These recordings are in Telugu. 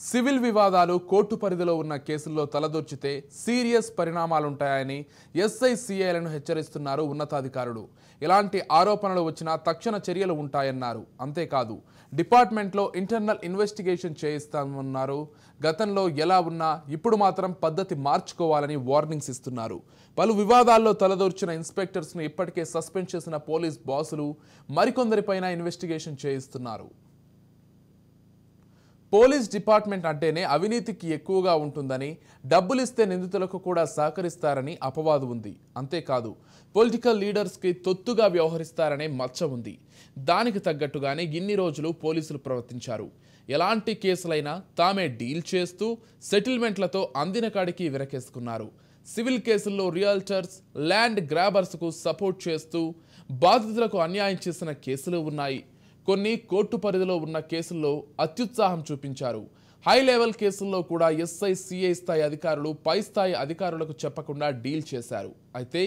సివిల్ వివాదాలు కోర్టు పరిధిలో ఉన్న కేసుల్లో తలదూర్చితే సీరియస్ పరిణామాలుంటాయని ఎస్ఐసిఐలను హెచ్చరిస్తున్నారు ఉన్నతాధికారులు. ఇలాంటి ఆరోపణలు వచ్చినా తక్షణ చర్యలు ఉంటాయన్నారు. అంతేకాదు డిపార్ట్మెంట్లో ఇంటర్నల్ ఇన్వెస్టిగేషన్ చేయిస్తామన్నారు. గతంలో ఎలా ఉన్నా ఇప్పుడు మాత్రం పద్ధతి మార్చుకోవాలని వార్నింగ్స్ ఇస్తున్నారు. పలు వివాదాల్లో తలదూర్చిన ఇన్స్పెక్టర్స్ను ఇప్పటికే సస్పెండ్ చేసిన పోలీస్ బాసులు మరికొందరిపైన ఇన్వెస్టిగేషన్ చేయిస్తున్నారు. పోలీస్ డిపార్ట్మెంట్ అంటేనే అవినీతికి ఎక్కువగా ఉంటుందని, డబ్బులిస్తే నిందితులకు కూడా సహకరిస్తారని అపవాదు ఉంది. అంతేకాదు పొలిటికల్ లీడర్స్కి తొత్తుగా వ్యవహరిస్తారనే మచ్చ ఉంది. దానికి తగ్గట్టుగానే ఇన్ని రోజులు పోలీసులు ప్రవర్తించారు. ఎలాంటి కేసులైనా తామే డీల్ చేస్తూ సెటిల్మెంట్లతో అందిన కాడికి విరకేసుకున్నారు. సివిల్ కేసుల్లో రియల్టర్స్, ల్యాండ్ గ్రాబర్స్కు సపోర్ట్ చేస్తూ బాధితులకు అన్యాయం చేసిన కేసులు ఉన్నాయి. కొన్ని కోర్టు పరిధిలో ఉన్న కేసుల్లో అత్యుత్సాహం చూపించారు. హై లెవెల్ కేసుల్లో కూడా ఎస్ఐ, సిఐ స్థాయి అధికారులు పై స్థాయి అధికారులకు చెప్పకుండా డీల్ చేశారు. అయితే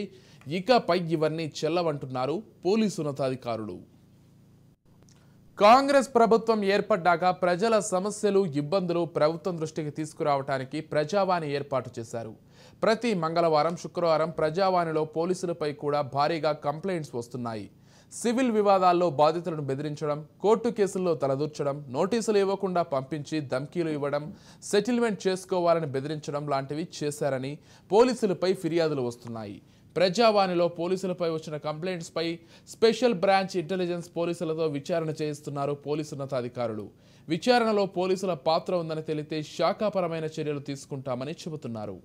ఇకపై ఇవన్నీ చెల్లవంటున్నారు పోలీసు ఉన్నతాధికారులు. కాంగ్రెస్ ప్రభుత్వం ఏర్పడ్డాక ప్రజల సమస్యలు, ఇబ్బందులు ప్రభుత్వం దృష్టికి తీసుకురావడానికి ప్రజావాణి ఏర్పాటు చేశారు. ప్రతి మంగళవారం, శుక్రవారం ప్రజావాణిలో పోలీసులపై కూడా భారీగా కంప్లైంట్స్ వస్తున్నాయి. సివిల్ వివాదాల్లో బాధితులను బెదిరించడం, కోర్టు కేసుల్లో తలదూర్చడం, నోటీసులు ఇవ్వకుండా పంపించి ధమ్కీలు ఇవ్వడం, సెటిల్మెంట్ చేసుకోవాలని బెదిరించడం లాంటివి చేశారని పోలీసులపై ఫిర్యాదులు వస్తున్నాయి. ప్రజావాణిలో పోలీసులపై వచ్చిన కంప్లైంట్స్పై స్పెషల్ బ్రాంచ్ ఇంటెలిజెన్స్ పోలీసులతో విచారణ చేయిస్తున్నారు పోలీసు ఉన్నతాధికారులు. విచారణలో పోలీసుల పాత్ర ఉందని తెలితే శాఖాపరమైన చర్యలు తీసుకుంటామని చెబుతున్నారు.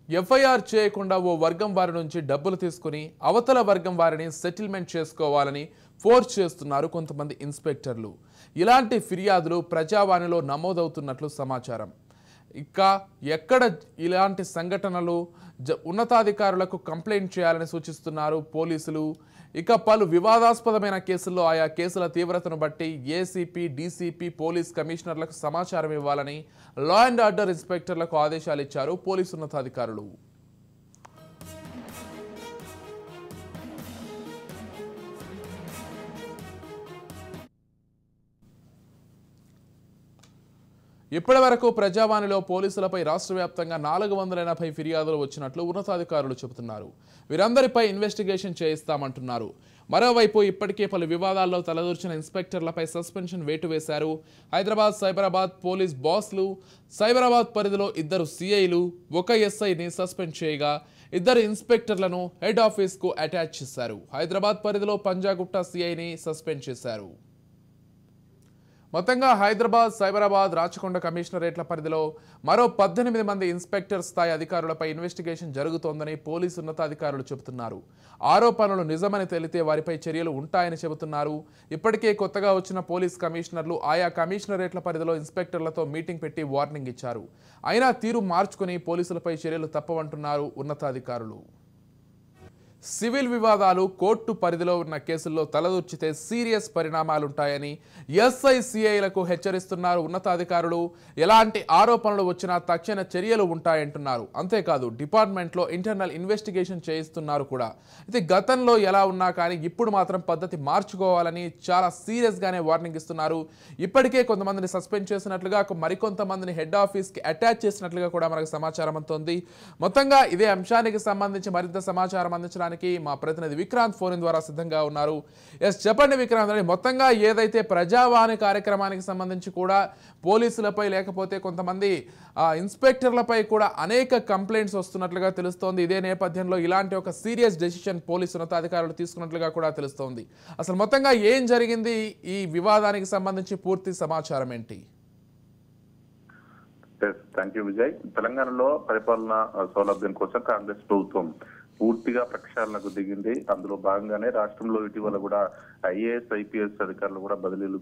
ఎఫ్ఐఆర్ చేయకుండా ఓ వర్గం వారి నుంచి డబ్బులు తీసుకుని అవతల వర్గం వారిని సెటిల్మెంట్ చేసుకోవాలని ఫోర్స్ చేస్తున్నారు కొంతమంది ఇన్స్పెక్టర్లు. ఇలాంటి ఫిర్యాదులు ప్రజావాణిలో నమోదవుతున్నట్లు సమాచారం. ఇక ఎక్కడ ఇలాంటి సంఘటనలు ఉన్నతాధికారులకు కంప్లైంట్ చేయాలని సూచిస్తున్నారు పోలీసులు. ఇక పలు వివాదాస్పదమైన కేసుల్లో ఆయా కేసుల తీవ్రతను బట్టి ఏసీపీ, డీసీపీ, పోలీస్ కమిషనర్లకు సమాచారం ఇవ్వాలని లా అండ్ ఆర్డర్ ఇన్స్పెక్టర్లకు ఆదేశాలు ఇచ్చారు పోలీసు ఉన్నతాధికారులు. ఇప్పటి వరకు ప్రజావాణిలో పోలీసులపై రాష్ట్ర వ్యాప్తంగా 480 ఫిర్యాదులు వచ్చినట్లు ఉన్నతాధికారులు చెబుతున్నారు. వీరందరిపై ఇన్వెస్టిగేషన్ చేయిస్తామంటున్నారు. మరోవైపు ఇప్పటికే పలు వివాదాల్లో తలదూర్చిన ఇన్స్పెక్టర్లపై సస్పెన్షన్ వేటు వేశారు. హైదరాబాద్, సైబరాబాద్ పోలీస్ బాస్లు, సైబరాబాద్ పరిధిలో 2 సిఐలు, 1 ఎస్ఐని సస్పెండ్ చేయగా 2 ఇన్స్పెక్టర్లను హెడ్ ఆఫీస్కు అటాచ్ చేశారు. హైదరాబాద్ పరిధిలో పంజాగుట్ట సిఐని సస్పెండ్ చేశారు. మొత్తంగా హైదరాబాద్, సైబరాబాద్, రాచకొండ కమిషనరేట్ల పరిధిలో మరో 18 మంది ఇన్స్పెక్టర్ స్థాయి అధికారులపై ఇన్వెస్టిగేషన్ జరుగుతోందని పోలీసు ఉన్నతాధికారులు చెబుతున్నారు. ఆరోపణలు నిజమని తేలితే వారిపై చర్యలు ఉంటాయని చెబుతున్నారు. ఇప్పటికే కొత్తగా వచ్చిన పోలీస్ కమిషనర్లు ఆయా కమిషనరేట్ల పరిధిలో ఇన్స్పెక్టర్లతో మీటింగ్ పెట్టి వార్నింగ్ ఇచ్చారు. అయినా తీరు మార్చుకుని పోలీసులపై చర్యలు తప్పవంటున్నారు ఉన్నతాధికారులు. సివిల్ వివాదాలు కోర్టు పరిధిలో ఉన్న కేసుల్లో తలదూర్చితే సీరియస్ పరిణామాలుంటాయని ఎస్ఐసిఐలకు హెచ్చరిస్తున్నారు ఉన్నతాధికారులు. ఎలాంటి ఆరోపణలు వచ్చినా తక్షణ చర్యలు ఉంటాయంటున్నారు. అంతేకాదు డిపార్ట్మెంట్లో ఇంటర్నల్ ఇన్వెస్టిగేషన్ చేయిస్తున్నారు కూడా. అయితే గతంలో ఎలా ఉన్నా కానీ ఇప్పుడు మాత్రం పద్ధతి మార్చుకోవాలని చాలా సీరియస్గానే వార్నింగ్ ఇస్తున్నారు. ఇప్పటికే కొంతమందిని సస్పెండ్ చేసినట్లుగా, మరికొంతమందిని హెడ్ ఆఫీస్కి అటాచ్ చేసినట్లుగా కూడా మనకు సమాచారం అందుతోంది. మొత్తంగా ఇదే అంశానికి సంబంధించి మరింత సమాచారం అందించడానికి మా ప్రతినిధి విక్రాంత్ ఫోన్ ద్వారా సిద్ధంగా ఉన్నారు. చెప్పండి విక్రాంత్, మొత్తంగా ఏదైతే ప్రజావాణి కార్యక్రమానికి సంబంధించి కూడా పోలీసులపై లేకపోతే కొంతమంది ఇన్స్పెక్టర్లపై కూడా అనేక కంప్లైంట్స్ వస్తున్నట్లుగా తెలుస్తోంది. ఇదే నేపథ్యంలో ఇలాంటి ఒక సీరియస్ డెసిషన్ పోలీసు ఉన్నతాధికారులు తీసుకున్నట్లుగా కూడా తెలుస్తోంది. అసలు మొత్తంగా ఏం జరిగింది, ఈ వివాదానికి సంబంధించి పూర్తి సమాచారం ఏంటి? Thank you Vijay. తెలంగాణలో పరిపాలన సౌలభ్యం కోసం కాంగ్రెస్ ప్రభుత్వం పూర్తిగా ప్రక్షాళనకు దిగింది. అందులో భాగంగానే రాష్ట్రంలో ఇటీవల కూడా IAS IPS అధికారులు కూడా బదిలీలు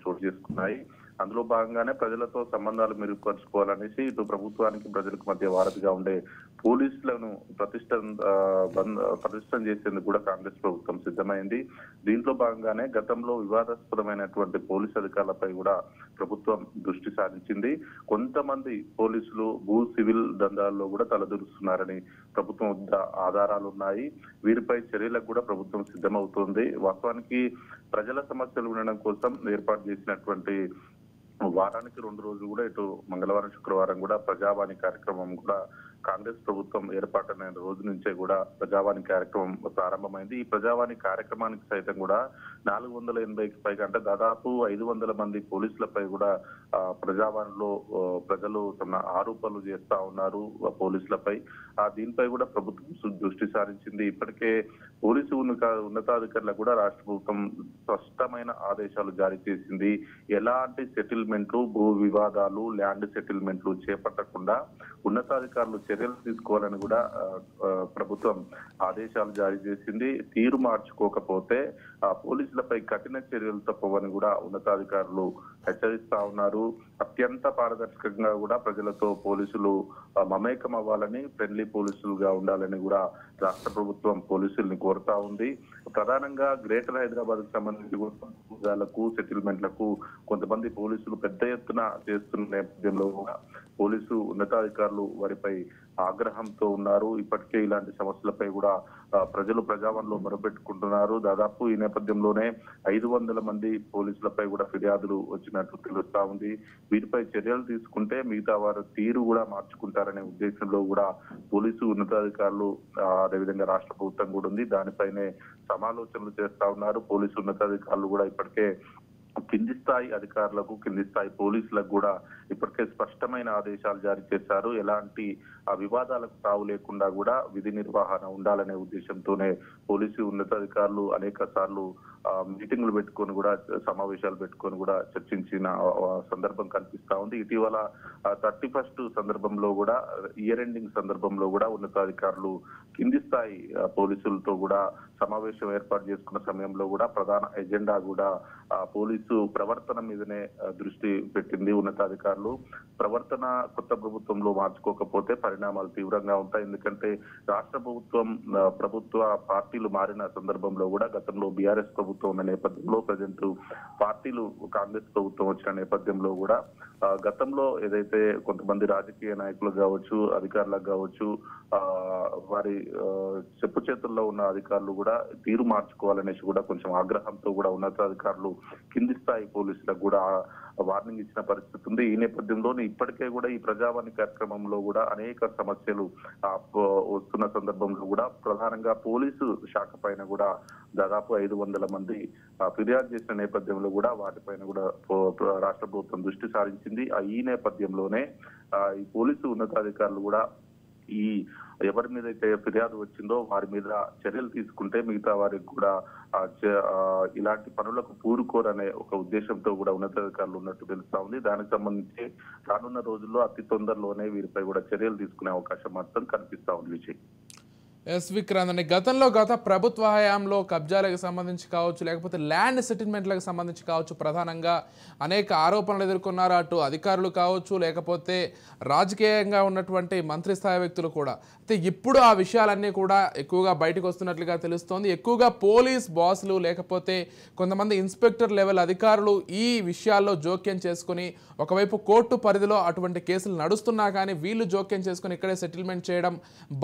చోటు చేసుకున్నాయి. అందులో భాగంగానే ప్రజలతో సంబంధాలు మెరుగుపరుచుకోవాలనేసి ఇటు ప్రభుత్వానికి ప్రజలకు మధ్య వారధిగా ఉండే పోలీసులను ప్రతిష్టం చేసేందుకు కూడా కాంగ్రెస్ ప్రభుత్వం సిద్ధమైంది. దీంట్లో భాగంగానే గతంలో వివాదాస్పదమైనటువంటి పోలీసు అధికారులపై కూడా ప్రభుత్వం దృష్టి సారించింది. కొంతమంది పోలీసులు సివిల్ దందాల్లో కూడా తలదూరుస్తున్నారని ప్రభుత్వం వద్ద ఆధారాలు ఉన్నాయి. వీరిపై చర్యలకు కూడా ప్రభుత్వం సిద్ధమవుతోంది. వాస్తవానికి ప్రజల సమస్యలు వినడం కోసం ఏర్పాటు చేసినటువంటి వారానికి 2 రోజులు కూడా ఇటు మంగళవారం శుక్రవారం కూడా ప్రజావాణి కార్యక్రమం కూడా కాంగ్రెస్ ప్రభుత్వం ఏర్పాటైన రోజు నుంచే కూడా ప్రజావాణి కార్యక్రమం ప్రారంభమైంది. ఈ ప్రజావాణి కార్యక్రమానికి సైతం కూడా 480కి పైగా అంటే దాదాపు 500 మంది పోలీసులపై కూడా ప్రజావాణిలో ప్రజలు తమ ఆరోపణలు చేస్తా ఉన్నారు పోలీసులపై. దీనిపై కూడా ప్రభుత్వం దృష్టి సారించింది. ఇప్పటికే పోలీసు ఉన్నతాధికారులకు కూడా రాష్ట్ర ప్రభుత్వం స్పష్టమైన ఆదేశాలు జారీ చేసింది. ఎలాంటి సెటిల్మెంట్లు, భూ వివాదాలు, ల్యాండ్ సెటిల్మెంట్లు చేపట్టకుండా ఉన్నతాధికారులు చర్యలు తీసుకోవాలని కూడా ప్రభుత్వం ఆదేశాలు జారీ చేసింది. తీరు మార్చుకోకపోతే పోలీసులపై కఠిన చర్యలు తప్పవని కూడా ఉన్నతాధికారులు హెచ్చరిస్తా ఉన్నారు. అత్యంత పారదర్శకంగా కూడా ప్రజలతో పోలీసులు మమేకం అవ్వాలని, ఫ్రెండ్లీ పోలీసులుగా ఉండాలని కూడా రాష్ట్ర ప్రభుత్వం పోలీసుల్ని కోరుతా ఉంది. ప్రధానంగా గ్రేటర్ హైదరాబాద్ కు సంబంధించి కూడా సెటిల్మెంట్లకు కొంతమంది పోలీసులు పెద్ద ఎత్తున చేస్తున్న నేపథ్యంలో కూడా పోలీసు ఉన్నతాధికారులు వారిపై ఆగ్రహంతో ఉన్నారు. ఇప్పటికే ఇలాంటి సమస్యలపై కూడా ప్రజలు ప్రజావాణిలో మొరపెట్టుకుంటున్నారు. దాదాపు ఈ నేపథ్యంలోనే 500 మంది పోలీసులపై కూడా ఫిర్యాదులు వచ్చినట్లు తెలుస్తా ఉంది. వీటిపై చర్యలు తీసుకుంటే మిగతా వారు తీరు కూడా మార్చుకుంటారనే ఉద్దేశంలో కూడా పోలీసు ఉన్నతాధికారులు అదేవిధంగా రాష్ట్ర ప్రభుత్వం కూడా ఉంది. దానిపైనే సమాలోచనలు చేస్తా ఉన్నారు. పోలీసు ఉన్నతాధికారులు కూడా ఇప్పటికే కింది స్థాయి అధికారులకు, కింది స్థాయి పోలీసులకు కూడా ఇప్పటికే స్పష్టమైన ఆదేశాలు జారీ చేశారు. ఎలాంటి వివాదాలకు తావు లేకుండా కూడా విధి నిర్వహణ ఉండాలనే ఉద్దేశంతోనే పోలీసు ఉన్నతాధికారులు అనేక సార్లు మీటింగ్లు పెట్టుకొని కూడా, సమావేశాలు పెట్టుకొని కూడా చర్చించిన సందర్భం కనిపిస్తా ఉంది. ఇటీవల 31st సందర్భంలో కూడా, ఇయర్ ఎండింగ్ సందర్భంలో కూడా ఉన్నతాధికారులు కింది స్థాయి పోలీసులతో కూడా సమావేశం ఏర్పాటు చేసుకున్న సమయంలో కూడా ప్రధాన ఎజెండా కూడా పోలీసు ప్రవర్తన మీదనే దృష్టి పెట్టింది ఉన్నతాధికారులు. ప్రవర్తన కొత్త ప్రభుత్వంలో మార్చుకోకపోతే పరిణామాలు తీవ్రంగా ఉంటాయి. ఎందుకంటే రాష్ట్ర ప్రభుత్వ పార్టీలు మారిన సందర్భంలో కూడా, గతంలో BRS ప్రభుత్వం ఉన్న నేపథ్యంలో, ప్రజెంట్ పార్టీలు కాంగ్రెస్ ప్రభుత్వం వచ్చిన నేపథ్యంలో కూడా గతంలో ఏదైతే కొంతమంది రాజకీయ నాయకులు కావచ్చు, అధికారులకు కావచ్చు, వారి చెప్పు చేతుల్లో ఉన్న అధికారులు కూడా తీరు మార్చుకోవాలనేసి కూడా కొంచెం ఆగ్రహంతో కూడా ఉన్నతాధికారులు కింది స్థాయి పోలీసులకు కూడా వార్నింగ్ ఇచ్చిన పరిస్థితి ఉంది. ఈ నేపథ్యంలోనే ఇప్పటికే కూడా ఈ ప్రజావాణి కార్యక్రమంలో కూడా అనేక సమస్యలు వస్తున్న సందర్భంలో కూడా ప్రధానంగా పోలీసు శాఖ పైన కూడా దాదాపు 500 మంది ఫిర్యాదు చేసిన నేపథ్యంలో కూడా వాటిపైన కూడా రాష్ట్ర ప్రభుత్వం దృష్టి సారించింది. ఈ నేపథ్యంలోనే ఈ పోలీసు ఉన్నతాధికారులు కూడా ఈ ఎవరి మీద అయితే ఫిర్యాదు వచ్చిందో వారి మీద చర్యలు తీసుకుంటే మిగతా వారికి కూడా ఇలాంటి పనులకు పూరుకోరనే ఒక ఉద్దేశంతో కూడా ఉన్నతాధికారులు ఉన్నట్టు తెలుస్తా ఉంది. దానికి సంబంధించి రానున్న రోజుల్లో అతి తొందరలోనే వీరిపై కూడా చర్యలు తీసుకునే అవకాశం మాత్రం కనిపిస్తా ఉంది. విజయ్. విక్రాంత్ అండి, గత ప్రభుత్వ హయాంలో కబ్జాలకు సంబంధించి కావచ్చు, లేకపోతే ల్యాండ్ సెటిల్మెంట్లకు సంబంధించి కావచ్చు, ప్రధానంగా అనేక ఆరోపణలు ఎదుర్కొన్నారు. అటు అధికారులు కావచ్చు, లేకపోతే రాజకీయంగా ఉన్నటువంటి మంత్రి స్థాయి వ్యక్తులు కూడా. అయితే ఇప్పుడు ఆ విషయాలన్నీ కూడా ఎక్కువగా బయటకు వస్తున్నట్లుగా తెలుస్తోంది. ఎక్కువగా పోలీస్ బాసులు లేకపోతే కొంతమంది ఇన్స్పెక్టర్ లెవెల్ అధికారులు ఈ విషయాల్లో జోక్యం చేసుకుని, ఒకవైపు కోర్టు పరిధిలో అటువంటి కేసులు నడుస్తున్నా కానీ వీళ్ళు జోక్యం చేసుకుని ఇక్కడే సెటిల్మెంట్ చేయడం,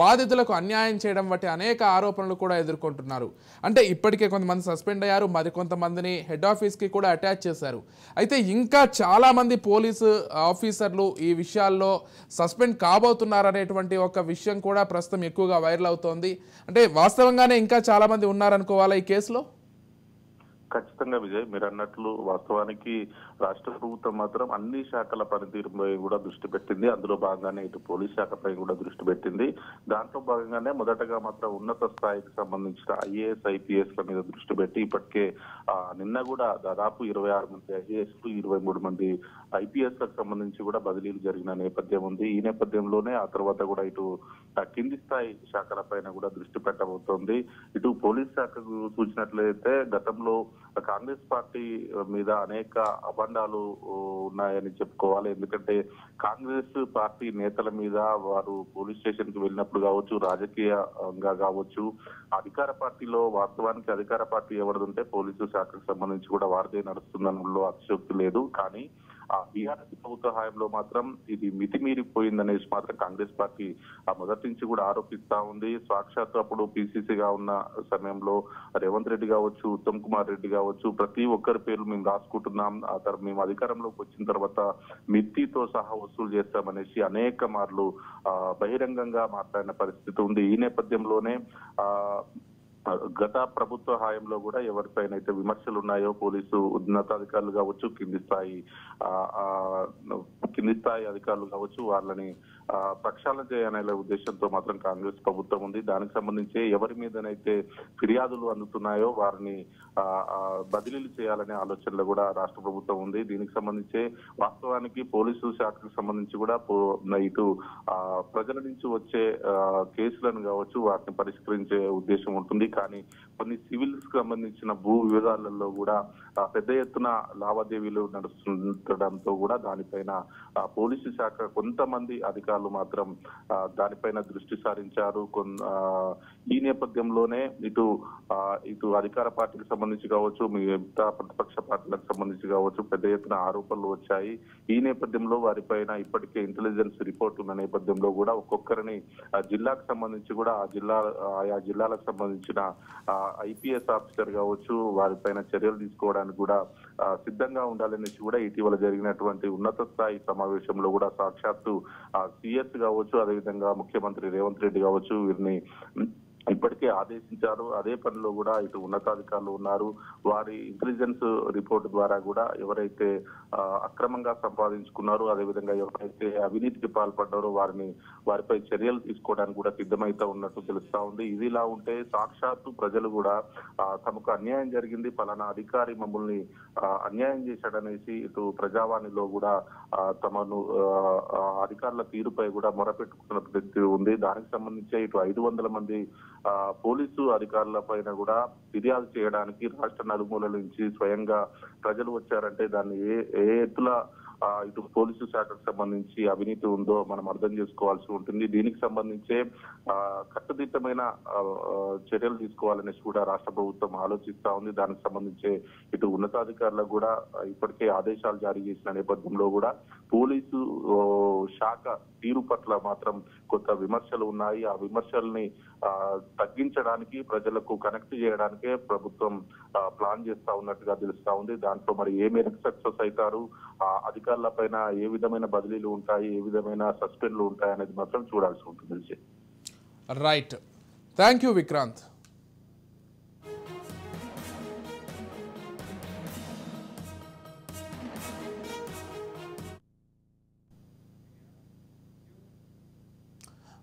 బాధితులకు అన్యాయం చేయడం వంటి అనేక ఆరోపణలు కూడా ఎదుర్కొంటున్నారు. అంటే ఇప్పటికే కొంతమంది సస్పెండ్ అయ్యారు, మరి కొంతమందిని హెడ్ ఆఫీస్కి కూడా అటాచ్ చేశారు. అయితే ఇంకా చాలామంది పోలీసు ఆఫీసర్లు ఈ విషయాల్లో సస్పెండ్ కాబోతున్నారనేటువంటి ఒక విషయం కూడా ప్రస్తుతం ఎక్కువగా వైరల్ అవుతోంది. అంటే వాస్తవంగానే ఇంకా చాలామంది ఉన్నారనుకోవాలా ఈ కేసులో? ఖచ్చితంగా విజయ్, మీరు అన్నట్లు వాస్తవానికి రాష్ట్ర ప్రభుత్వం మాత్రం అన్ని శాఖల పనితీరుపై కూడా దృష్టి పెట్టింది. అందులో భాగంగానే ఇటు పోలీస్ శాఖపై కూడా దృష్టి పెట్టింది. దాంట్లో భాగంగానే మొదటగా మాత్రం ఉన్నత స్థాయికి సంబంధించిన ఐఏఎస్ ఐపీఎస్ ల మీద దృష్టి పెట్టి ఇప్పటికే నిన్న కూడా దాదాపు 26 మంది ఐఏఎస్లు 23 మంది ఐపీఎస్ లకు సంబంధించి కూడా బదిలీలు జరిగిన నేపథ్యం ఉంది. ఈ నేపథ్యంలోనే ఆ తర్వాత కూడా ఇటు కింది స్థాయి శాఖల పైన కూడా దృష్టి పెట్టబోతోంది. ఇటు పోలీస్ శాఖకు చూసినట్లయితే గతంలో కాంగ్రెస్ పార్టీ మీద అనేక అబండాలు ఉన్నాయని చెప్పుకోవాలి. ఎందుకంటే కాంగ్రెస్ పార్టీ నేతల మీద వారు పోలీస్ స్టేషన్ కి వెళ్ళినప్పుడు కావచ్చు, రాజకీయంగా కావచ్చు, అధికార పార్టీలో వాస్తవానికి అధికార పార్టీ ఎవరిదంటే పోలీసు శాఖకు సంబంధించి కూడా వారిదే నడుస్తుందనలో అతిశయోక్తి లేదు. కానీ ఆ బీఆర్ఎస్ ప్రభుత్వ హయాంలో మాత్రం ఇది మితిమీరిపోయిందనేసి మాత్రం కాంగ్రెస్ పార్టీ మొదటి నుంచి కూడా ఆరోపిస్తా ఉంది. సాక్షాత్ అప్పుడు పిసిసిగా ఉన్న సమయంలో రేవంత్ రెడ్డి కావచ్చు, ఉత్తమ్ కుమార్ రెడ్డి కావచ్చు, ప్రతి ఒక్కరి పేర్లు మేము రాసుకుంటున్నాం, ఆ తర్వాత మేము అధికారంలోకి వచ్చిన తర్వాత మిత్తితో సహా వసూలు చేస్తామనేసి అనేక మార్లు బహిరంగంగా మాట్లాడిన పరిస్థితి ఉంది. ఈ నేపథ్యంలోనే గత ప్రభుత్వ హయాంలో కూడా ఎవరిపైన అయితే విమర్శలు ఉన్నాయో పోలీసు ఉన్నతాధికారులు కావచ్చు, కింది స్థాయి అధికారులు కావచ్చు, వాళ్ళని ప్రక్షాళన చేయాలనే ఉద్దేశంతో మాత్రం కాంగ్రెస్ ప్రభుత్వం ఉంది. దానికి సంబంధించి ఎవరి మీదనైతే ఫిర్యాదులు అందుతున్నాయో వారిని బదిలీలు చేయాలనే ఆలోచనలో కూడా రాష్ట్ర ప్రభుత్వం ఉంది. దీనికి సంబంధించి వాస్తవానికి పోలీసు శాఖకు సంబంధించి కూడా ఇటు ప్రజల నుంచి వచ్చే కేసులను కావచ్చు వాటిని పరిష్కరించే ఉద్దేశం ఉంటుంది. కానీ కొన్ని సివిల్స్ కు సంబంధించిన భూ వివాదాలలో కూడా పెద్ద ఎత్తున లావాదేవీలు నడుస్తుండటంతో కూడా దానిపైన పోలీసు శాఖ కొంతమంది అధికారులు మాత్రం దానిపైన దృష్టి సారించారు. ఈ నేపథ్యంలోనే ఇటు అధికార పార్టీకి సంబంధించి కావచ్చు, మిగతా ప్రతిపక్ష పార్టీలకు సంబంధించి కావచ్చు పెద్ద ఎత్తున ఆరోపణలు వచ్చాయి. ఈ నేపథ్యంలో వారిపైన ఇప్పటికే ఇంటెలిజెన్స్ రిపోర్ట్ ఉన్న నేపథ్యంలో కూడా ఒక్కొక్కరిని జిల్లాకు సంబంధించి కూడా ఆయా జిల్లాలకు సంబంధించిన ఐపీఎస్ ఆఫీసర్ కావచ్చు వారిపైన చర్యలు తీసుకోవడానికి కూడా సిద్ధంగా ఉండాలనేసి కూడా ఇటీవల జరిగినటువంటి ఉన్నత స్థాయి సమావేశంలో కూడా సాక్షాత్తు సిఎస్ కావచ్చు, అదేవిధంగా ముఖ్యమంత్రి రేవంత్ రెడ్డి కావచ్చు వీరిని ఇప్పటికే ఆదేశించారు. అదే పనిలో కూడా ఇటు ఉన్నతాధికారులు ఉన్నారు. వారి ఇంటెలిజెన్స్ రిపోర్ట్ ద్వారా కూడా ఎవరైతే అక్రమంగా సంపాదించుకున్నారో, అదేవిధంగా ఎవరైతే అవినీతికి పాల్పడ్డారో వారిపై చర్యలు తీసుకోవడానికి కూడా సిద్ధమైతే ఉన్నట్టు తెలుస్తా ఉంది. ఇదిలా ఉంటే సాక్షాత్తు ప్రజలు కూడా తమకు అన్యాయం జరిగింది, పలానా అధికారి మమ్మల్ని అన్యాయం చేశాడనేసి ఇటు ప్రజావాణిలో కూడా తమను అధికారుల తీరుపై కూడా మొరపెట్టుకున్న పరిస్థితి ఉంది. దానికి సంబంధించి ఇటు 500 మంది పోలీసు అధికారుల పైన కూడా ఫిర్యాదు చేయడానికి రాష్ట్ర నలుమూలల నుంచి స్వయంగా ప్రజలు వచ్చారంటే దాన్ని ఏ ఎత్తుల ఇటు పోలీసు శాఖకు సంబంధించి అవినీతి ఉందో మనం అర్థం చేసుకోవాల్సి ఉంటుంది. దీనికి సంబంధించే కట్టుదిట్టమైన చర్యలు తీసుకోవాలనేసి కూడా రాష్ట్ర ప్రభుత్వం ఆలోచిస్తా ఉంది. దానికి సంబంధించి ఇటు ఉన్నతాధికారులకు కూడా ఇప్పటికే ఆదేశాలు జారీ చేసిన నేపథ్యంలో కూడా పోలీసు శాఖ తీరు పట్ల మాత్రం కొంత విమర్శలు ఉన్నాయి. ఆ విమర్శల్ని తగ్గించడానికి ప్రజలకు కనెక్ట్ చేయడానికే ప్రభుత్వం ప్లాన్ చేస్తా ఉన్నట్టుగా తెలుస్తా ఉంది. దాంట్లో మరి ఏ మేరకు సక్సెస్ అవుతారు, అధికారుల పైన ఏ విధమైన బదిలీలు ఉంటాయి, ఏ విధమైన సస్పెండ్లు ఉంటాయి అనేది మాత్రం చూడాల్సి ఉంటుంది. Right, thank you Vikrant.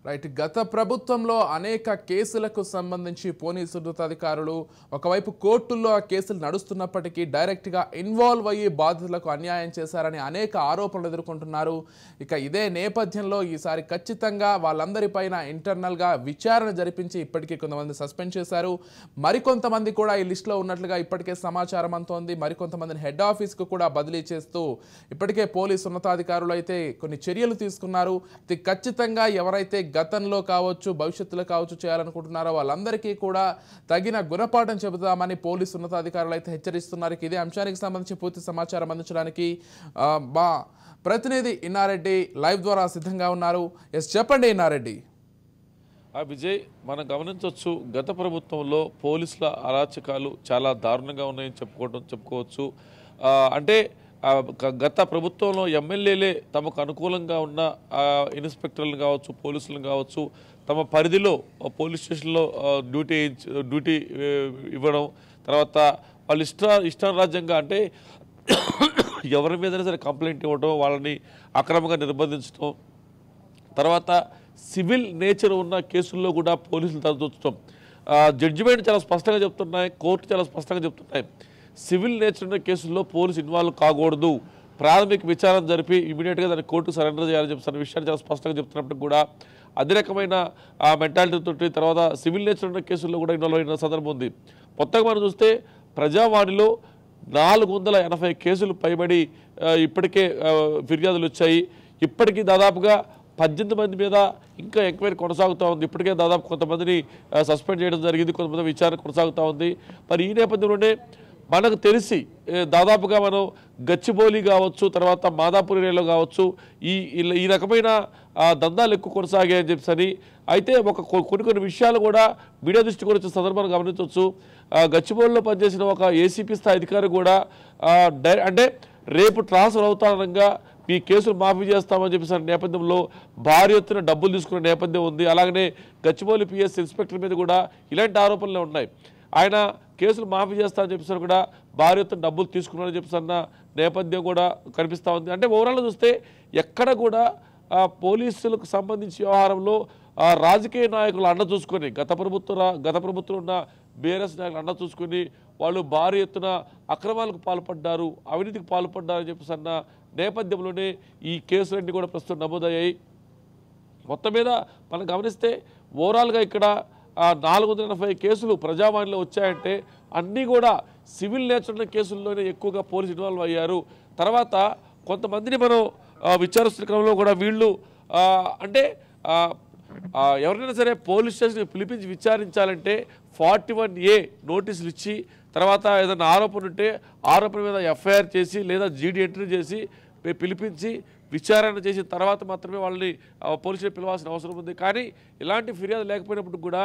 Right, గత ప్రభుత్వంలో అనేక కేసులకు సంబంధించి పోలీసు ఉన్నతాధికారులు ఒకవైపు కోర్టుల్లో ఆ కేసులు నడుస్తున్నప్పటికీ డైరెక్ట్గా ఇన్వాల్వ్ అయ్యి బాధితులకు అన్యాయం చేశారని అనేక ఆరోపణలు ఎదుర్కొంటున్నారు. ఇక ఇదే నేపథ్యంలో ఈసారి ఖచ్చితంగా వాళ్ళందరిపైన ఇంటర్నల్గా విచారణ జరిపించి ఇప్పటికీ కొంతమంది సస్పెండ్ చేశారు. మరికొంతమంది కూడా ఈ లిస్టులో ఉన్నట్లుగా ఇప్పటికే సమాచారం అంతోంది. మరికొంతమందిని హెడ్ ఆఫీస్కు కూడా బదిలీ చేస్తూ ఇప్పటికే పోలీసు ఉన్నతాధికారులు అయితే కొన్ని చర్యలు తీసుకున్నారు. ఇది ఖచ్చితంగా ఎవరైతే గతంలో కావచ్చు భవిష్యత్తులో కావచ్చు చేయాలనుకుంటున్నారో వాళ్ళందరికీ కూడా తగిన గుణపాఠం చెబుతామని పోలీసు ఉన్నతాధికారులు అయితే హెచ్చరిస్తున్నారు. ఇదే అంశానికి సంబంధించి పూర్తి సమాచారం అందించడానికి మా ప్రతినిధి ఇన్నారెడ్డి లైవ్ ద్వారా సిద్ధంగా ఉన్నారు. ఎస్, చెప్పండి ఇన్నారెడ్డి. విజయ్, మనం గమనించవచ్చు గత ప్రభుత్వంలో పోలీసుల అరాచకాలు చాలా దారుణంగా ఉన్నాయని చెప్పుకోవచ్చు. అంటే గత ప్రభుత్వంలో ఎమ్మెల్యేలే తమకు అనుకూలంగా ఉన్న ఇన్స్పెక్టర్లను కావచ్చు, పోలీసులను కావచ్చు, తమ పరిధిలో పోలీస్ స్టేషన్లో డ్యూటీ ఇవ్వడం, తర్వాత వాళ్ళు ఇష్టారాజ్యంగా అంటే ఎవరి మీదైనా సరే కంప్లైంట్ ఇవ్వడం, వాళ్ళని అక్రమంగా నిర్బంధించడం, తర్వాత సివిల్ నేచర్ ఉన్న కేసుల్లో కూడా పోలీసులు తరచూచడం. జడ్జిమెంట్ చాలా స్పష్టంగా చెప్తున్నాయి, కోర్టు చాలా స్పష్టంగా చెప్తున్నాయి. సివిల్ నేచర్ ఉన్న కేసుల్లో పోలీసు ఇన్వాల్వ్ కాకూడదు, ప్రాథమిక విచారణ జరిపి ఇమీడియట్గా దాన్ని కోర్టుకు సరెండర్ చేయాలని చెప్తున్న విషయాన్ని చాలా స్పష్టంగా చెప్తున్నప్పుడు కూడా అదే రకమైన మెంటాలిటీతో తర్వాత సివిల్ నేచర్ ఉన్న కేసుల్లో కూడా ఇన్వాల్వ్ అయిన సందర్భం ఉంది. మొత్తంగా మనం చూస్తే ప్రజావాణిలో 480 కేసులు పైబడి ఇప్పటికే ఫిర్యాదులు వచ్చాయి. ఇప్పటికీ దాదాపుగా 18 మంది మీద ఇంకా ఎంక్వైరీ కొనసాగుతూ ఉంది. ఇప్పటికే దాదాపు కొంతమందిని సస్పెండ్ చేయడం జరిగింది, కొంతమంది విచారణ కొనసాగుతూ ఉంది. మరి ఈ నేపథ్యంలోనే మనకు తెలిసి దాదాపుగా మనం గచ్చిబౌలి కావచ్చు, తర్వాత మాదాపూర్ ఏరియాలో కావచ్చు ఈ రకమైన దందాలు ఎక్కువ కొనసాగాయని చెప్పని. అయితే కొన్ని విషయాలు కూడా మీడియా దృష్టికి వచ్చే సందర్భాన్ని గమనించవచ్చు. గచ్చిబౌలిలో పనిచేసిన ఒక ఏసీపీ స్థాయి అధికారి కూడా అంటే రేపు ట్రాన్స్ఫర్ అవుతానగా మీ కేసులు మాఫీ చేస్తామని చెప్పేసి నేపథ్యంలో భారీ ఎత్తున డబ్బులు తీసుకున్న నేపథ్యం ఉంది. అలాగనే గచ్చిబౌలి పిఎస్ ఇన్స్పెక్టర్ మీద కూడా ఇలాంటి ఆరోపణలే ఉన్నాయి. ఆయన కేసులు మాఫీ చేస్తామని చెప్పేసి కూడా భారీ ఎత్తున డబ్బులు తీసుకున్నారని చెప్పేసి అన్న నేపథ్యం కూడా కనిపిస్తూ ఉంది. అంటే ఓవరాల్గా చూస్తే ఎక్కడ కూడా పోలీసులకు సంబంధించి వ్యవహారంలో రాజకీయ నాయకులు అండ చూసుకొని గత ప్రభుత్వం ఉన్న బీఆర్ఎస్ నాయకులు అండ చూసుకొని వాళ్ళు భారీ ఎత్తున అక్రమాలకు పాల్పడ్డారు, అవినీతికి పాల్పడ్డారని చెప్పేసి అన్న నేపథ్యంలోనే ఈ కేసులన్నీ కూడా ప్రస్తుతం నమోదయ్యాయి. మొత్తం మీద మనం గమనిస్తే ఓవరాల్గా ఇక్కడ 480 కేసులు ప్రజావాణిలో వచ్చాయంటే అన్నీ కూడా సివిల్ నేచర్ ఉన్న కేసుల్లోనే ఎక్కువగా పోలీసు ఇన్వాల్వ్ అయ్యారు. తర్వాత కొంతమందిని మనం విచారిస్తున్న క్రమంలో కూడా వీళ్ళు అంటే ఎవరైనా సరే పోలీస్ స్టేషన్కి పిలిపించి విచారించాలంటే 41A నోటీసులు ఇచ్చి తర్వాత ఏదైనా ఆరోపణ ఉంటే ఆరోపణ మీద ఎఫ్ఐఆర్ చేసి లేదా జీడీ ఎంట్రీ చేసి పిలిపించి విచారణ చేసిన తర్వాత మాత్రమే వాళ్ళని పోలీసులు పిలవాల్సిన అవసరం ఉంది. కానీ ఇలాంటి ఫిర్యాదు లేకపోయినప్పుడు కూడా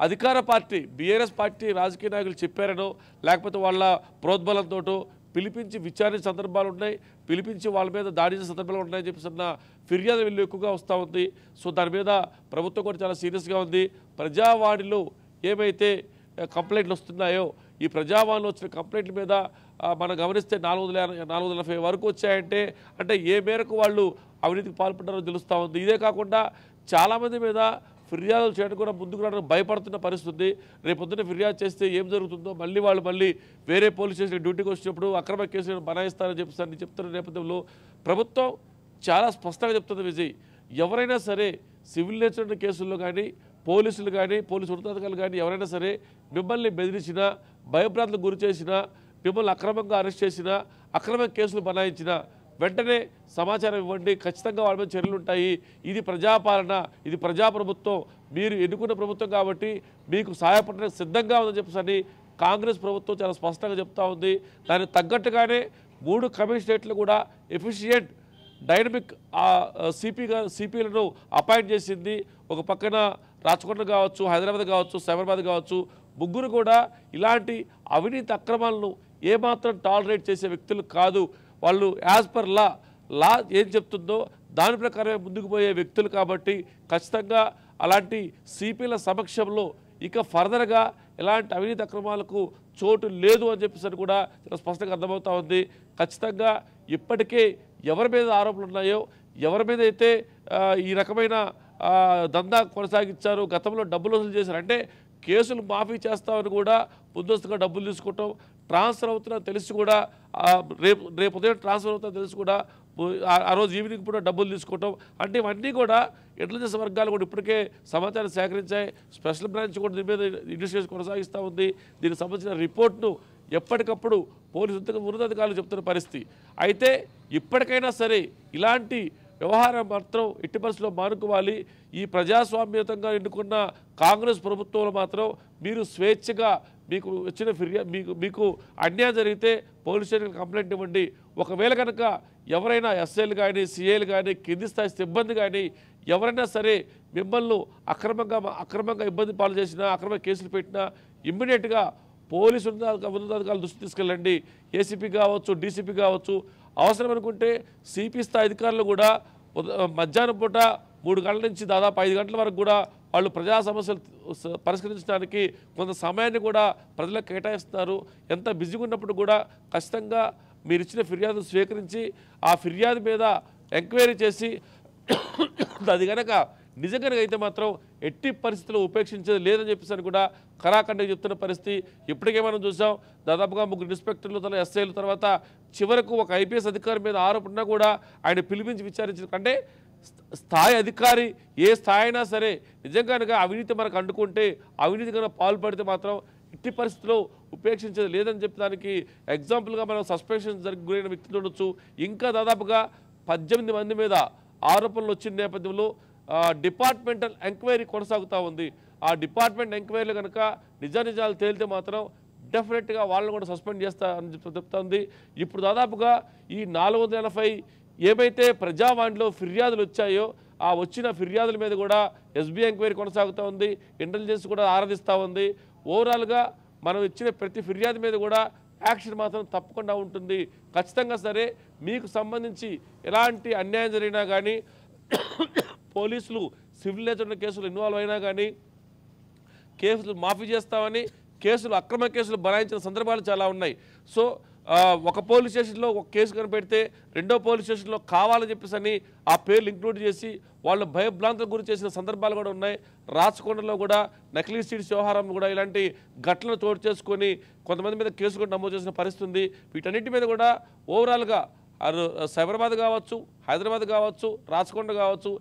అధికార పార్టీ బీఆర్ఎస్ పార్టీ రాజకీయ నాయకులు చెప్పారనో లేకపోతే వాళ్ళ ప్రోద్బలంతో పిలిపించి విచారించే సందర్భాలు ఉన్నాయి, పిలిపించి వాళ్ళ మీద దాడి చేసే సందర్భాలు ఉన్నాయని చెప్పేసి అన్న ఫిర్యాదు వీళ్ళు ఎక్కువగా వస్తూ ఉంది. సో దాని మీద ప్రభుత్వం కూడా చాలా సీరియస్గా ఉంది. ప్రజావాణిలో ఏమైతే కంప్లైంట్లు వస్తున్నాయో ఈ ప్రజావాణిలో వచ్చిన కంప్లైంట్ల మీద మనం గమనిస్తే 480 వరకు వచ్చాయంటే అంటే ఏ మేరకు వాళ్ళు అవినీతికి పాల్పడ్డారో తెలుస్తూ ఉంది. ఇదే కాకుండా చాలామంది మీద ఫిర్యాదులు చేయడం కూడా ముందుకు రావడానికి భయపడుతున్న పరిస్థితి. రేపొద్దున ఫిర్యాదు చేస్తే ఏం జరుగుతుందో మళ్ళీ వేరే పోలీస్ స్టేషన్ డ్యూటీకి వచ్చినప్పుడు అక్రమ కేసులను బనాయిస్తారని చెప్పి చెప్తున్న నేపథ్యంలో ప్రభుత్వం చాలా స్పష్టంగా చెప్తుంది విజయ్, ఎవరైనా సరే సివిల్ నేచర్ కేసుల్లో కానీ పోలీసులు కానీ పోలీసు ఉన్నతాధికారులు కానీ ఎవరైనా సరే మిమ్మల్ని బెదిరించినా భయభ్రాంతులకు గురి చేసినా మిమ్మల్ని అక్రమంగా అరెస్ట్ చేసినా అక్రమ కేసులు బనాయించినా వెంటనే సమాచారం ఇవ్వండి, ఖచ్చితంగా వాళ్ళ మీద చర్యలు ఉంటాయి. ఇది ప్రజాపాలన, ఇది ప్రజాప్రభుత్వం, మీరు ఎన్నుకున్న ప్రభుత్వం కాబట్టి మీకు సహాయపడడానికి సిద్ధంగా ఉందని చెప్పేసి కాంగ్రెస్ ప్రభుత్వం చాలా స్పష్టంగా చెప్తా ఉంది. దానికి తగ్గట్టుగానే 3 కమిషనరేట్లు కూడా ఎఫిషియెంట్ డైనమిక్ సిపిలను అపాయింట్ చేసింది. ఒక పక్కన రాచకొండ కావచ్చు, హైదరాబాద్ కావచ్చు, సైబరాబాద్ కావచ్చు, ముగ్గురు కూడా ఇలాంటి అవినీతి అక్రమాలను ఏమాత్రం టాలరేట్ చేసే వ్యక్తులు కాదు. వాళ్ళు యాజ్ పర్ లా ఏం చెప్తుందో దాని ప్రకారమే ముందుకు పోయే వ్యక్తులు కాబట్టి ఖచ్చితంగా అలాంటి సిపిల సమక్షంలో ఇక ఫర్దర్గా ఎలాంటి అవినీతి అక్రమాలకు చోటు లేదు అని చెప్పేసి కూడా చాలా స్పష్టంగా అర్థమవుతా ఉంది. ఖచ్చితంగా ఇప్పటికే ఎవరి మీద ఆరోపణలు ఉన్నాయో, ఎవరి మీద అయితే ఈ రకమైన దందా కొనసాగించారు, గతంలో డబ్బులు వసూలు చేశారు అంటే కేసులు మాఫీ చేస్తామని కూడా ముందస్తుగా డబ్బులు తీసుకోవటం, ట్రాన్స్ఫర్ అవుతున్నా తెలిసి కూడా రేపు ఉదయం ట్రాన్స్ఫర్ అవుతున్నా తెలిసి కూడా ఆ రోజు ఈవినింగ్ కూడా డబ్బులు తీసుకోవటం అంటే ఇవన్నీ కూడా ఇంటెలిజెన్స్ వర్గాలు కూడా ఇప్పటికే సమాచారం సేకరించాయి. స్పెషల్ బ్రాంచ్ కూడా దీని మీద ఇన్వెస్టిగేషన్ కొనసాగిస్తూ ఉంది. దీనికి సంబంధించిన రిపోర్ట్ను ఎప్పటికప్పుడు పోలీసు ఉన్నతాధికారులు చెప్తున్న పరిస్థితి. అయితే ఇప్పటికైనా సరే ఇలాంటి వ్యవహారం మాత్రం ఎట్టి పరిస్థితుల్లో మానుకోవాలి. ఈ ప్రజాస్వామ్యతంగా ఎన్నుకున్న కాంగ్రెస్ ప్రభుత్వంలో మాత్రం మీరు స్వేచ్ఛగా మీకు వచ్చిన మీకు అన్యాయం జరిగితే పోలీస్ స్టేషన్కి కంప్లైంట్ ఇవ్వండి. ఒకవేళ కనుక ఎవరైనా ఎస్ఐలు కానీ సిఐలు కానీ కింది స్థాయి సిబ్బంది కానీ ఎవరైనా సరే మిమ్మల్ని అక్రమంగా ఇబ్బంది పాలు చేసినా అక్రమ కేసులు పెట్టినా ఇమ్మీడియట్గా పోలీసు ఉన్నతాధికారులు దృష్టి తీసుకెళ్ళండి. ఏసీపీ కావచ్చు, డీసీపీ కావచ్చు, అవసరం అనుకుంటే సిపి స్థాయి అధికారులు కూడా మధ్యాహ్నం పూట 3 గంటల నుంచి దాదాపు 5 గంటల వరకు కూడా వాళ్ళు ప్రజా సమస్యలు పరిష్కరించడానికి కొంత సమయాన్ని కూడా ప్రజలకు కేటాయిస్తున్నారు. ఎంత బిజీగా ఉన్నప్పుడు కూడా ఖచ్చితంగా మీరు ఇచ్చిన ఫిర్యాదును స్వీకరించి ఆ ఫిర్యాదు మీద ఎంక్వైరీ చేసి అది కనుక నిజంగా అయితే మాత్రం ఎట్టి పరిస్థితుల్లో ఉపేక్షించేది లేదని చెప్పేసి కూడా కరాఖండిగా చెప్తున్న పరిస్థితి ఇప్పటికే మనం చూసాం. దాదాపుగా 3 ఇన్స్పెక్టర్లు తర్వాత ఎస్ఐలు తర్వాత చివరకు ఒక ఐపీఎస్ అధికారి మీద ఆరోపణ కూడా ఆయన పిలిపించి విచారించారు. అంటే స్థాయి అధికారి ఏ స్థాయి అయినా సరే నిజంగా అవినీతి మనకు అంటుకుంటే అవినీతి కనుక పాల్పడితే మాత్రం ఇట్టి పరిస్థితుల్లో ఉపేక్షించేది లేదని చెప్పడానికి ఎగ్జాంపుల్గా మనం సస్పెన్షన్ గురైన వ్యక్తులు ఉండొచ్చు. ఇంకా దాదాపుగా 18 మంది మీద ఆరోపణలు వచ్చిన నేపథ్యంలో డిపార్ట్మెంటల్ ఎంక్వైరీ కొనసాగుతూ ఉంది. ఆ డిపార్ట్మెంట్ ఎంక్వైరీలు కనుక నిజాలు తేలితే మాత్రం డెఫినెట్గా వాళ్ళని కూడా సస్పెండ్ చేస్తా అని చెప్తుంది. ఇప్పుడు దాదాపుగా ఈ 480 ఏవైతే ప్రజావాణిలో ఫిర్యాదులు వచ్చాయో ఆ వచ్చిన ఫిర్యాదుల మీద కూడా ఎస్బీఐ ఎంక్వైరీ కొనసాగుతూ ఉంది. ఇంటెలిజెన్స్ కూడా ఆరాధిస్తూ ఉంది. ఓవరాల్గా మనం ఇచ్చిన ప్రతి ఫిర్యాదు మీద కూడా యాక్షన్ మాత్రం తప్పకుండా ఉంటుంది. ఖచ్చితంగా సరే మీకు సంబంధించి ఎలాంటి అన్యాయం జరిగినా కానీ పోలీసులు సివిల్ నేచర్ కేసులు ఇన్వాల్వ్ అయినా కానీ కేసులు మాఫీ చేస్తామని అక్రమ కేసులు బనాయించిన సందర్భాలు చాలా ఉన్నాయి. సో ఒక పోలీస్ స్టేషన్లో ఒక కేసు కనిపెడితే రెండో పోలీస్ స్టేషన్లో కావాలని చెప్పేసి ఆ పేర్లు ఇంక్లూడ్ చేసి వాళ్ళు భయభ్రాంతులకు గురి చేసిన సందర్భాలు కూడా ఉన్నాయి. రాచకొండలో కూడా నకిలీ సీడ్స్ వ్యవహారం కూడా ఇలాంటి ఘటనలు చోటు చేసుకొని కొంతమంది మీద కేసు కూడా నమోదు చేసిన పరిస్థితి ఉంది. వీటన్నిటి మీద కూడా ఓవరాల్గా సైబరాబాద్ కావచ్చు, హైదరాబాద్ కావచ్చు, రాచకొండ కావచ్చు,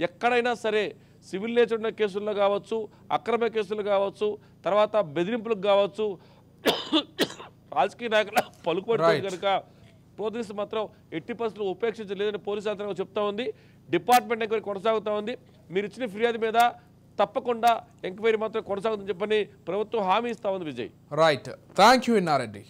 ఎక్కడైనా సరే సివిల్ నేచర్ ఉన్న కేసుల్లో కావచ్చు, అక్రమ కేసులు కావచ్చు, తర్వాత బెదిరింపులకు కావచ్చు, రాజకీయ నాయకుల పలుకుబడి కనుక పోలీసు మాత్రం ఎట్టి పరిస్థితులు ఉపేక్షించలేదని పోలీసు యంత్రాంగం చెప్తా ఉంది. డిపార్ట్మెంట్ ఎంక్వైరీ కొనసాగుతూ ఉంది. మీరు ఇచ్చిన ఫిర్యాదు మీద తప్పకుండా ఎంక్వైరీ మాత్రం కొనసాగుతుందని చెప్పని ప్రభుత్వం హామీ ఇస్తా ఉంది. Vijay right, thank you Inna Reddy.